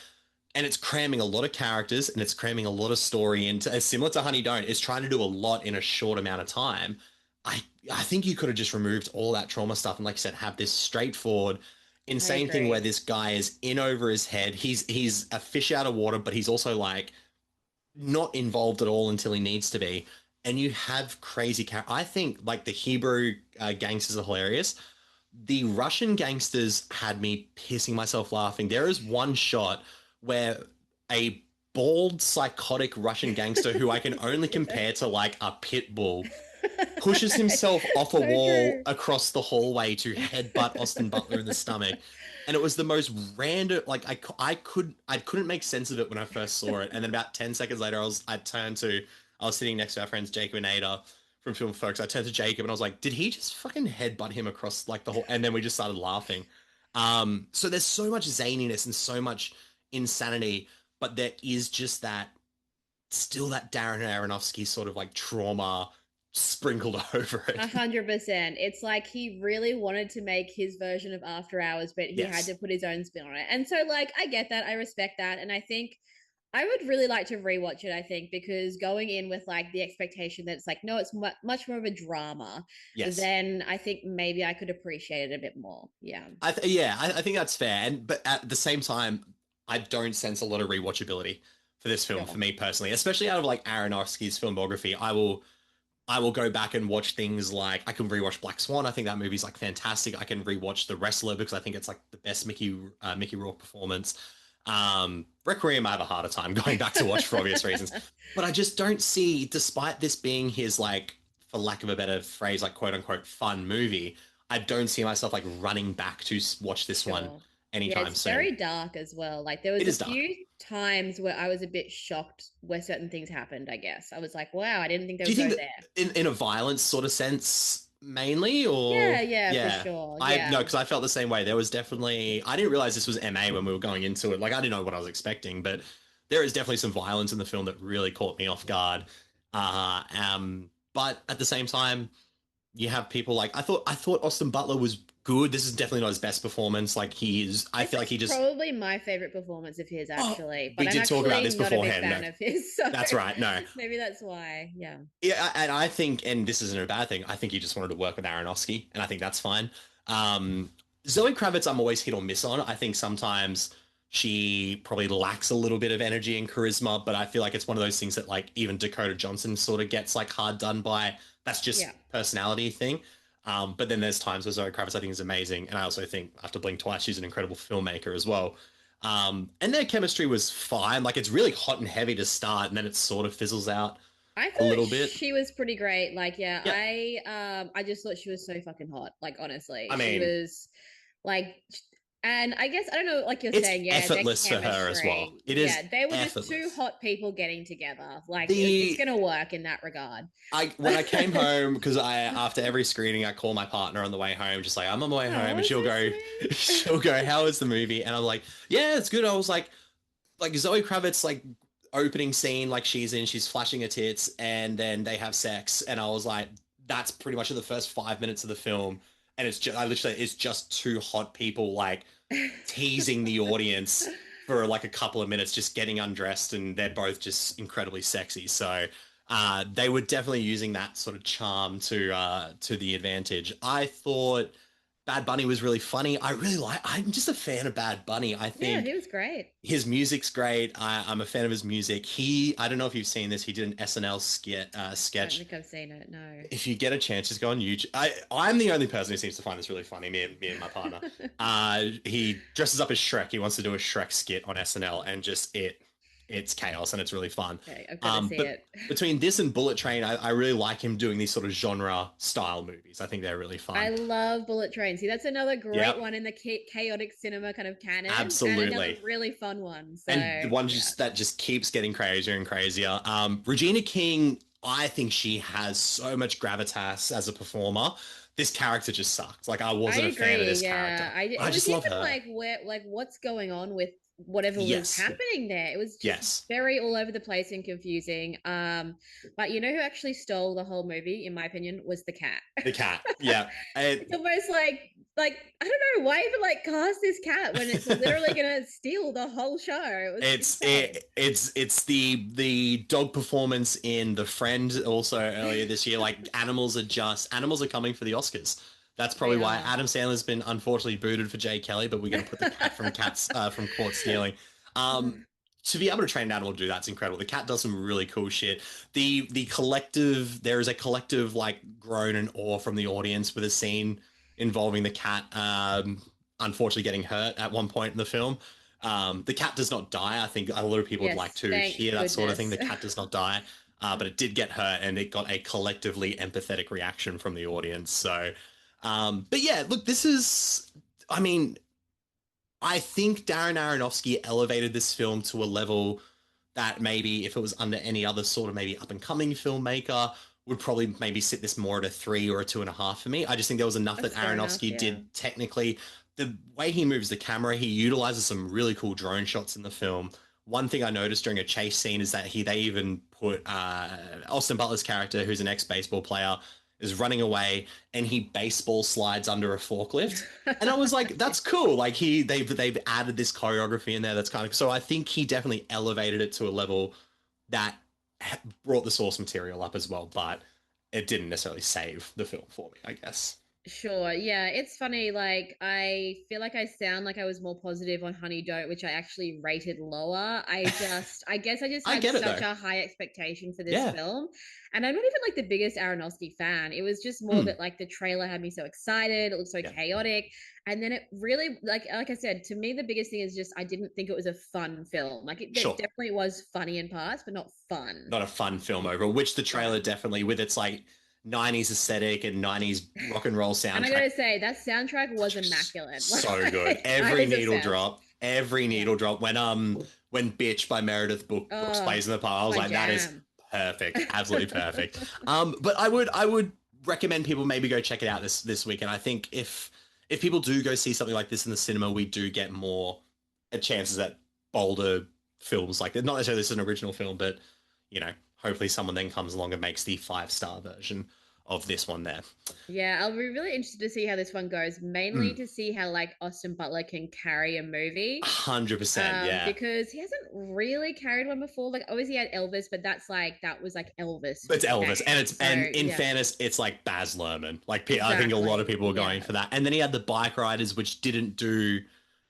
And it's cramming a lot of characters and it's cramming a lot of story into, similar to Honey Don't, it's trying to do a lot in a short amount of time. I think you could have just removed all that trauma stuff and, like I said, have this straightforward, insane thing where this guy is in over his head. He's a fish out of water, but he's also like not involved at all until he needs to be. And you have crazy characters. I think like the Hebrew gangsters are hilarious. The Russian gangsters had me pissing myself laughing. There is one shot where a bald, psychotic Russian gangster who I can only compare to like a pit bull pushes himself off a wall across the hallway to headbutt Austin Butler in the stomach. And it was the most random, like I couldn't make sense of it when I first saw it. And then about 10 seconds later, I was sitting next to our friends Jacob and Ada from Film Folks. I turned to Jacob and I was like, did he just fucking headbutt him across like the whole, and then we just started laughing. So there's so much zaniness and so much insanity, but there is just that, still that Darren Aronofsky sort of like trauma sprinkled over it. 100%. It's like he really wanted to make his version of After Hours, but he had to put his own spin on it. And so like, I get that. I respect that. And I think I would really like to rewatch it, I think, because going in with like the expectation that it's like, no, it's much more of a drama, then I think maybe I could appreciate it a bit more. Yeah. I think that's fair. But at the same time, I don't sense a lot of rewatchability for this film for me personally, especially out of like Aronofsky's filmography. I will go back and watch things like I can rewatch Black Swan. I think that movie's like fantastic. I can rewatch The Wrestler because I think it's like the best Mickey Rourke performance. Requiem I have a harder time going back to watch for obvious reasons, but I just don't see, despite this being his like, for lack of a better phrase, like quote unquote fun movie, I don't see myself like running back to watch this one anytime it's soon. very dark as well. Like there was a few times where I was a bit shocked where certain things happened. I guess I was like, wow, I didn't think there was there. In a violence sort of sense mainly, or for sure. No, because I felt the same way. There was definitely, I didn't realize this was MA when we were going into it. Like I didn't know what I was expecting, but there is definitely some violence in the film that really caught me off guard. But at the same time, you have people like I thought Austin Butler was good. This is definitely not his best performance. Like I feel like he just probably my favorite performance of his actually. But we did talk about this beforehand. Not a big fan of his, so that's right. No, maybe that's why. Yeah. And I think, and this isn't a bad thing. I think he just wanted to work with Aronofsky, and I think that's fine. Zoe Kravitz, I'm always hit or miss on. I think sometimes she probably lacks a little bit of energy and charisma, but I feel like it's one of those things that like even Dakota Johnson sort of gets like hard done by. That's just personality thing. But then there's times where Zoe Kravitz I think is amazing, and I also think After Blink Twice she's an incredible filmmaker as well. And their chemistry was fine. Like it's really hot and heavy to start, and then it sort of fizzles out I a thought little bit. she was pretty great. Like, Yeah. I just thought she was so fucking hot. Like, honestly, I mean- she was like, and I guess I don't know. Like you're It's saying, yeah, their effortless for her as well. chemistry. It is Yeah, they were just two effortless. hot people getting together. Like, The- it's gonna work in that regard. When I came home, because after every screening I call my partner on the way home, just like I'm on my way home, and she'll go, "How was the movie?" And I'm like, "Yeah, it's good." I was like Zoe Kravitz, like opening scene, like she's flashing her tits, and then they have sex, and I was like, that's pretty much in the first 5 minutes of the film, and it's just two hot people like teasing the audience for like a couple of minutes, just getting undressed, and they're both just incredibly sexy. So they were definitely using that sort of charm to the advantage. I thought Bad Bunny was really funny. I'm just a fan of Bad Bunny. I think he was great. his music's great. I'm a fan of his music. I don't know if you've seen this. He did an SNL sketch. I don't think I've seen it. No. If you get a chance, just go on YouTube. I'm the only person who seems to find this really funny. Me and my partner. He dresses up as Shrek. He wants to do a Shrek skit on SNL, and just it's chaos, and it's really fun. Okay, I've got to see it. Between this and Bullet Train, I really like him doing these sort of genre style movies. I think they're really fun. I love Bullet Train. See, that's another great one in the chaotic cinema kind of canon. Absolutely. And another really fun one. So, and one that just keeps getting crazier and crazier. Regina King, I think she has so much gravitas as a performer. This character just sucked. Like I wasn't a fan of this character. I just love her. Like what's going on with whatever was happening there. It was just very all over the place and confusing. But you know who actually stole the whole movie, in my opinion, was the cat. The cat, yeah. It's almost like I don't know why even like cast this cat when it's literally gonna steal the whole show. It's the dog performance in The Friend also earlier this year. Like animals are coming for the Oscars. That's probably why Adam Sandler's been unfortunately booted for Jay Kelly, but we're going to put the cat from Caught Stealing. To be able to train an animal to do that's incredible. The cat does some really cool shit. There is a collective like groan and awe from the audience with a scene involving the cat unfortunately getting hurt at one point in the film. The cat does not die. I think a lot of people would like to hear that sort of thing. The cat does not die, but it did get hurt, and it got a collectively empathetic reaction from the audience. So but yeah, look, I think Darren Aronofsky elevated this film to a level that maybe if it was under any other sort of maybe up and coming filmmaker would probably maybe sit this more at a 3 or a 2.5 for me. I just think there was enough that Aronofsky did technically. The way he moves the camera, he utilizes some really cool drone shots in the film. One thing I noticed during a chase scene is that they even put Austin Butler's character, who's an ex-baseball player, is running away, and he baseball slides under a forklift. And I was like, that's cool. Like they've added this choreography in there. That's kind of, so I think he definitely elevated it to a level that brought the source material up as well, but it didn't necessarily save the film for me, I guess. Sure. Yeah, it's funny. Like, I feel like I sound like I was more positive on Honey Don't, which I actually rated lower. I guess I just had such a high expectation for this film. And I'm not even like the biggest Aronofsky fan. It was just more that like the trailer had me so excited. It looked so chaotic. And then it really, like I said, to me, the biggest thing is just I didn't think it was a fun film. Like it definitely was funny in parts, but not fun. Not a fun film overall, which the trailer definitely, with its like 90s aesthetic and 90s rock and roll soundtrack. And I gotta say, that soundtrack was immaculate. So good. Every needle drop. When Bitch by Meredith Brooks plays in the part, I was like, that is perfect. Absolutely perfect. But I would recommend people maybe go check it out this weekend. I think if people do go see something like this in the cinema, we do get more chances at bolder films like that. Not necessarily this is an original film, but hopefully someone then comes along and makes the 5-star version of this one there. Yeah, I'll be really interested to see how this one goes, mainly to see how like Austin Butler can carry a movie. 100%, yeah. Because he hasn't really carried one before. Like obviously he had Elvis, but that was like Elvis. It's Elvis, name. and it's So, and in yeah. fairness, it's like Baz Luhrmann. Like I think a lot of people were going for that. And then he had the Bike Riders, which didn't do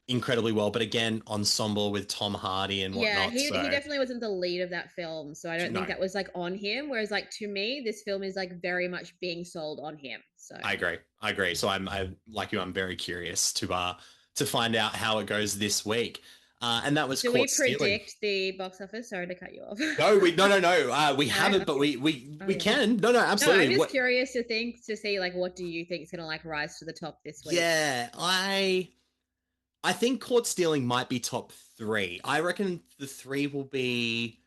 incredibly well, but again, ensemble with Tom Hardy and whatnot. Yeah, he definitely wasn't the lead of that film, so I don't No. think that was like on him. Whereas like to me, this film is like very much being sold on him. So I agree. So I like you. I'm very curious to find out how it goes this week. And that was do Caught we Stealing. predict the box office? Sorry to cut you off. No, we haven't, but we can. No, absolutely. No, I'm just curious to see like what do you think is gonna like rise to the top this week? Yeah, I think Caught Stealing might be top 3. I reckon the 3 will be.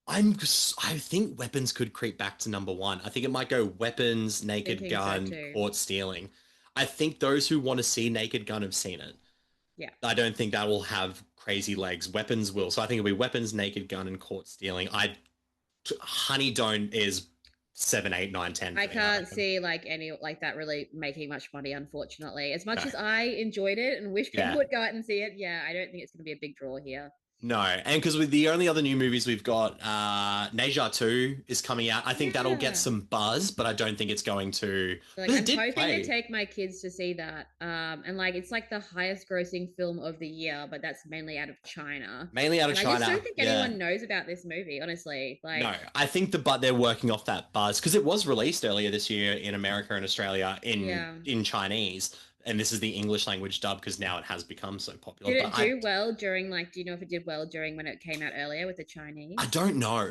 I think Weapons could creep back to number 1. I think it might go Weapons, Naked Gun, Caught Stealing. I think those who want to see Naked Gun have seen it. Yeah. I don't think that will have crazy legs. Weapons will. So I think it'll be Weapons, Naked Gun, and Caught Stealing. Honey Don't is 7, 8, 9, 10. I can't see like any like that really making much money, unfortunately. As much as I enjoyed it and wish people would go out and see it, I don't think it's going to be a big draw here. No, and because with the only other new movies we've got, Neja 2 is coming out. I think that'll get some buzz, but I don't think it's going to. Like, I'm hoping to take my kids to see that. And like it's like the highest grossing film of the year, but that's mainly out of China. China. I just don't think anyone knows about this movie, honestly. Like, no, I think they're working off that buzz because it was released earlier this year in America and Australia in Chinese. And this is the English language dub because now it has become so popular. Did it do well during like? Do you know if it did well during when it came out earlier with the Chinese? I don't know.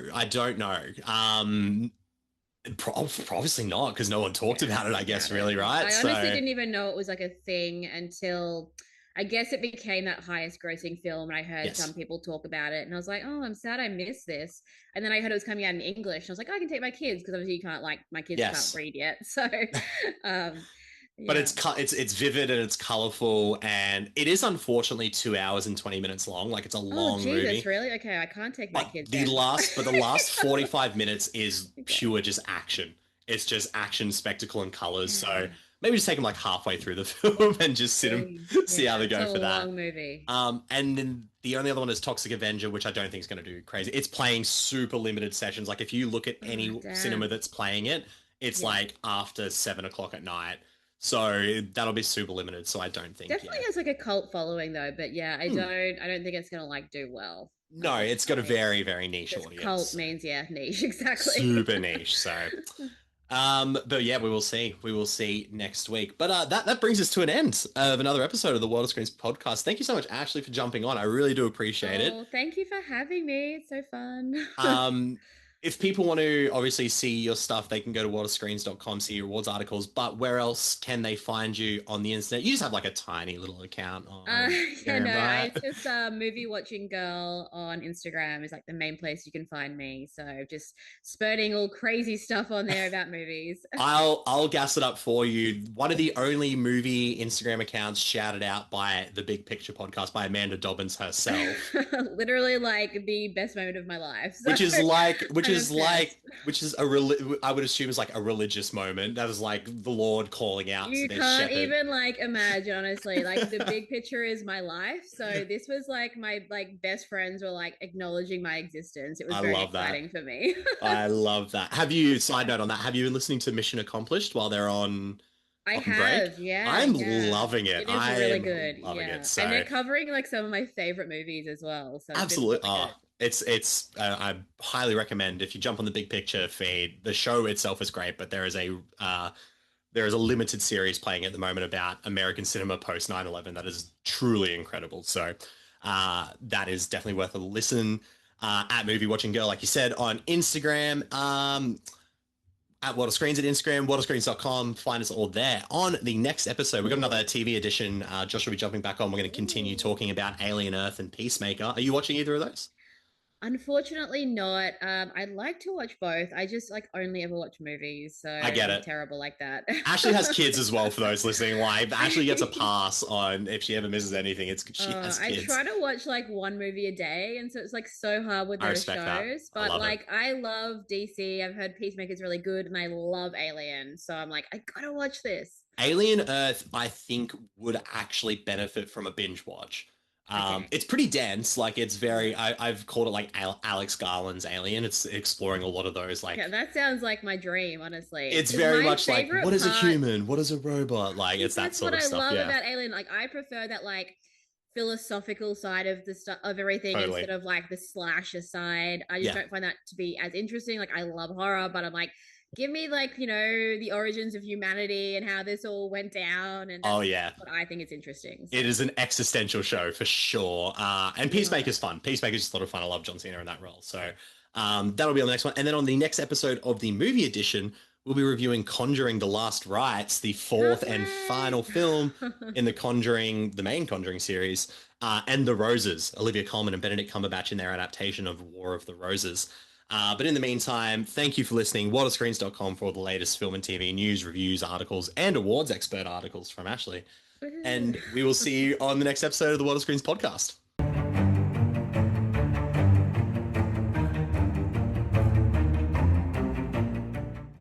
Obviously not because no one talked about it. I guess really, right? I honestly didn't even know it was like a thing until I guess it became that highest grossing film, and I heard some people talk about it, and I was like, oh, I'm sad I missed this. And then I heard it was coming out in English, and I was like, I can take my kids because obviously you can't like my kids can't read yet, so. But it's vivid and it's colorful, and it is unfortunately 2 hours and 20 minutes long. Like it's a long movie. Really? Okay, I can't take my kids. The last 45 minutes is pure just action. It's just action, spectacle, and colors. So maybe just take them like halfway through the film and just see how they go for that. Long movie. And then the only other one is Toxic Avenger, which I don't think is going to do crazy. It's playing super limited sessions. Like if you look at any cinema that's playing it, it's like after 7 o'clock at night. So that'll be super limited. So I don't think definitely has like a cult following though. But I don't think it's gonna like do well. No, it's got a very, very niche audience. Cult means niche, exactly. Super niche. So but yeah, we will see. We will see next week. But that brings us to an end of another episode of the World of Screens podcast. Thank you so much, Ashlee, for jumping on. I really do appreciate it. Thank you for having me. It's so fun. If people want to obviously see your stuff, they can go to worldofscreens.com, see your awards articles. But where else can they find you on the internet? You just have like a tiny little account on Instagram, right? It's just Movie Watching Girl on Instagram is like the main place you can find me. So just spurting all crazy stuff on there about movies. I'll gas it up for you. One of the only movie Instagram accounts shouted out by the Big Picture podcast by Amanda Dobbins herself. Literally like the best moment of my life. So. Which is I would assume is like a religious moment. That is like the Lord calling out. You can't even like imagine, honestly. Like the Big Picture is my life. So this was like my best friends were like acknowledging my existence. It was very exciting for me. I love that. Side note on that, have you been listening to Mission Accomplished while they're on? I have, break? I'm loving it. It is really good. Loving it. So. And they're covering like some of my favorite movies as well. So absolutely. It's I highly recommend if you jump on the Big Picture feed. The show itself is great, but there is a limited series playing at the moment about American cinema post 9/11 that is truly incredible. So that is definitely worth a listen. At Movie Watching Girl, like you said, on Instagram, at World of Screens at Instagram, worldofscreens.com. Find us all there. On the next episode, we've got another TV edition. Josh will be jumping back on. We're going to continue talking about Alien Earth and Peacemaker. Are you watching either of those? Unfortunately not. I'd like to watch both. I just like only ever watch movies, so I get I'm it. terrible like that. Ashley has kids as well, for those listening live. Ashley gets a pass on if she ever misses anything. It's she has I kids. try to watch like one movie a day, and so it's like so hard with I those respect that. shows. I But love it. like I love DC. I've heard Peacemaker's really good, and I love Alien. So I'm like, I gotta watch this. Alien Earth, I think, would actually benefit from a binge watch. Okay. It's pretty dense. Like it's very, I've called it like Alex Garland's Alien. It's exploring a lot of those like. Yeah, that sounds like my dream, honestly. It's 'Cause very my much like, favorite what is a part- human? What is a robot? Like it's that That's sort what of I stuff. love Yeah. about Alien. Like I prefer that like philosophical side of the stuff of everything Totally. instead of like the slasher side. I just Yeah. don't find that to be as interesting. Like I love horror, but I'm like, give me like, you know, the origins of humanity and how this all went down. And Oh that's yeah. what I think is interesting. So. It is an existential show for sure. And Peacemaker's fun. Peacemaker's just a lot of fun. I love John Cena in that role. So that'll be on the next one. And then on the next episode of the movie edition, we'll be reviewing Conjuring: The Last Rites, the fourth and final film in the main Conjuring series, and The Roses, Olivia Colman and Benedict Cumberbatch in their adaptation of War of the Roses. But in the meantime, thank you for listening. Waterscreens.com for all the latest film and TV news, reviews, articles, and awards expert articles from Ashley. And we will see you on the next episode of the Waterscreens podcast.